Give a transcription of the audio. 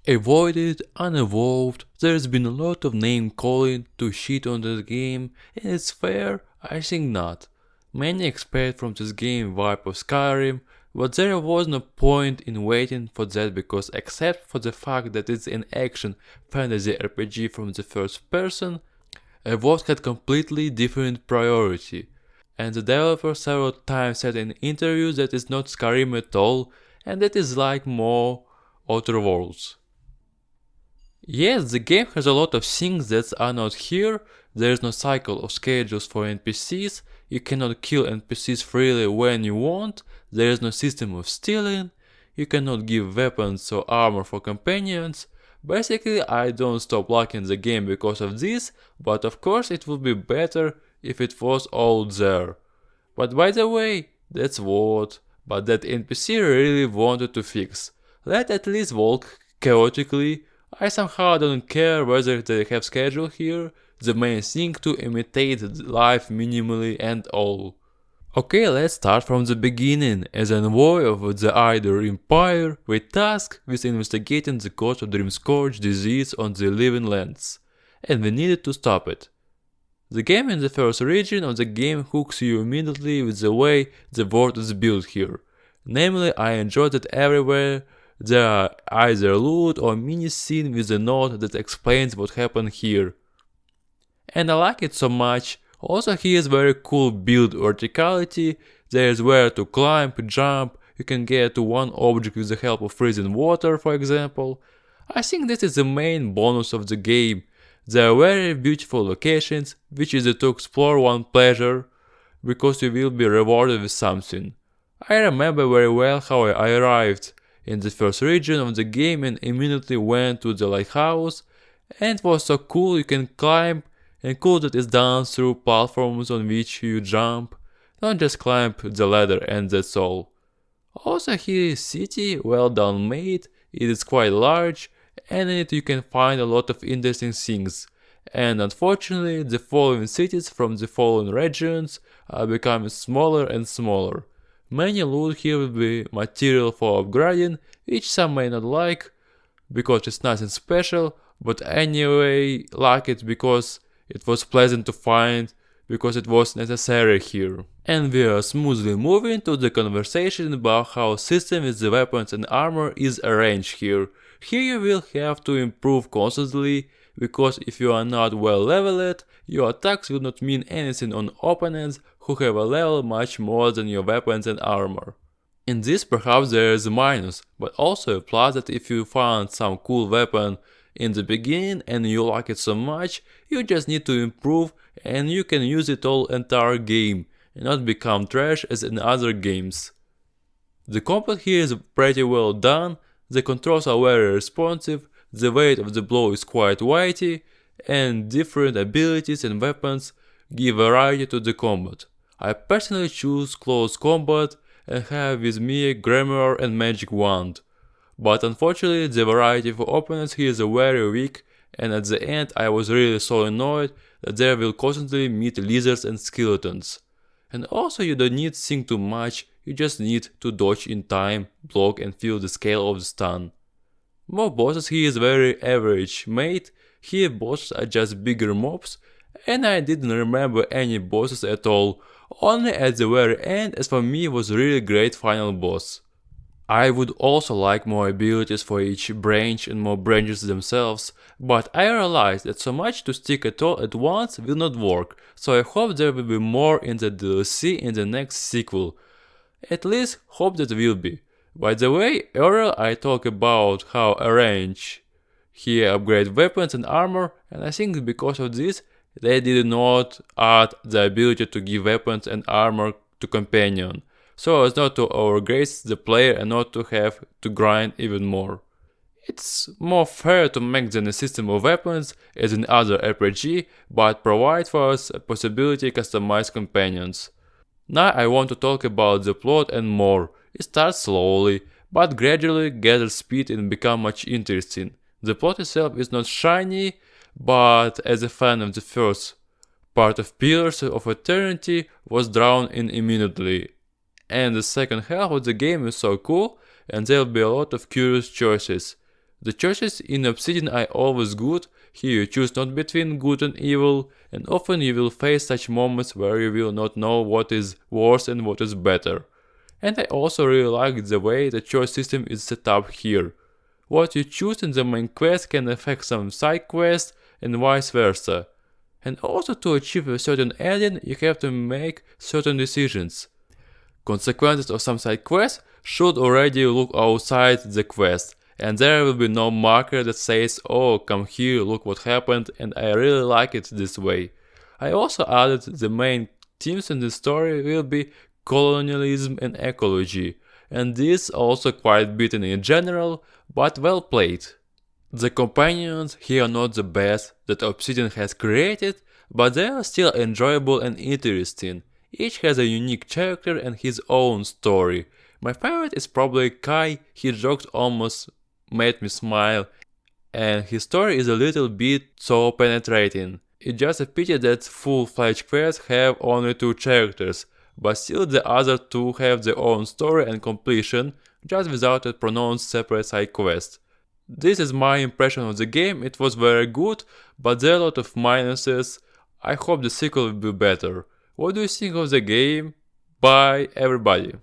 Avoided, Unavowed, there's been a lot of name calling to shit on this game, and it's fair? I think not. Many expect from this game vibe of Skyrim, but there was no point in waiting for that because except for the fact that it's an action fantasy RPG from the first person, Avowed had completely different priority. And the developer several times said in interviews that it's not Skyrim at all, and that is like more Outer Worlds. Yes, the game has a lot of things that are not here. There is no cycle of schedules for NPCs, you cannot kill NPCs freely when you want, there is no system of stealing, you cannot give weapons or armor for companions. Basically, I don't stop liking the game because of this, but of course it would be better if it was all there. But by the way, that's what, but that NPC really wanted to fix. Let at least walk chaotically. I somehow don't care whether they have schedule here, the main thing to imitate life minimally and all. Okay, let's start from the beginning. As an envoy of the Eider Empire, we tasked with investigating the cause of Dreamscourge disease on the living lands, and we needed to stop it. The game in the first region of the game hooks you immediately with the way the world is built here. Namely, I enjoyed that everywhere there are either loot or mini scene with a note that explains what happened here. And I like it so much. Also here is very cool build verticality, there is where to climb, jump, you can get to one object with the help of freezing water for example. I think this is the main bonus of the game. There are very beautiful locations, which is to explore one pleasure, because you will be rewarded with something. I remember very well how I arrived in the first region of the game and immediately went to the lighthouse, and it was so cool. You can climb, and cool that it's done through platforms on which you jump, not just climb the ladder and that's all. Also here is city, well done made, it is quite large, and in it you can find a lot of interesting things. And unfortunately the following cities from the following regions are becoming smaller and smaller. Many loot here will be material for upgrading, which some may not like, because it's nothing special, but anyway like it because it was pleasant to find, because it was necessary here. And we are smoothly moving to the conversation about how system with the weapons and armor is arranged here. Here you will have to improve constantly, because if you are not well leveled, your attacks will not mean anything on opponents who have a level much more than your weapons and armor. In this perhaps there is a minus, but also a plus that if you found some cool weapon in the beginning and you like it so much, you just need to improve and you can use it all entire game and not become trash as in other games. The combat here is pretty well done, the controls are very responsive, the weight of the blow is quite weighty, and different abilities and weapons give variety to the combat. I personally choose close combat and have with me a Grimoire and Magic Wand. But unfortunately the variety of opponents here is very weak, and at the end I was really so annoyed that there will constantly meet lizards and skeletons. And also you don't need to think too much, you just need to dodge in time, block and feel the scale of the stun. Mob bosses here is very average made, here bosses are just bigger mobs, and I didn't remember any bosses at all, only at the very end, as for me was really great final boss. I would also like more abilities for each branch and more branches themselves, but I realized that so much to stick at all at once will not work, so I hope there will be more in the DLC in the next sequel. At least hope that will be. By the way, earlier I talked about how arrange here upgrade weapons and armor, and I think because of this they did not add the ability to give weapons and armor to companion, so as not to overgrace the player and not to have to grind even more. It's more fair to make than a system of weapons as in other RPG, but provide for us a possibility to customize companions. Now I want to talk about the plot and more. It starts slowly, but gradually gathers speed and become much interesting. The plot itself is not shiny, but as a fan of the first part of Pillars of Eternity was drawn in immediately. And the second half of the game is so cool, and there will be a lot of curious choices. The choices in Obsidian are always good. Here you choose not between good and evil, and often you will face such moments where you will not know what is worse and what is better. And I also really like the way the choice system is set up here. What you choose in the main quest can affect some side quests and vice versa. And also to achieve a certain ending you have to make certain decisions. Consequences of some side quests should already look outside the quest, and there will be no marker that says, oh, come here, look what happened, and I really like it this way. I also added the main themes in the story will be colonialism and ecology, and this also quite beaten in general, but well played. The companions here are not the best that Obsidian has created, but they are still enjoyable and interesting. Each has a unique character and his own story. My favorite is probably Kai, his jokes almost made me smile, and his story is a little bit so penetrating. It's just a pity that full-fledged quests have only 2 characters, but still the other 2 have their own story and completion, just without a pronounced separate side quest. This is my impression of the game. It was very good, but there are a lot of minuses. I hope the sequel will be better. What do you think of the game? Bye everybody.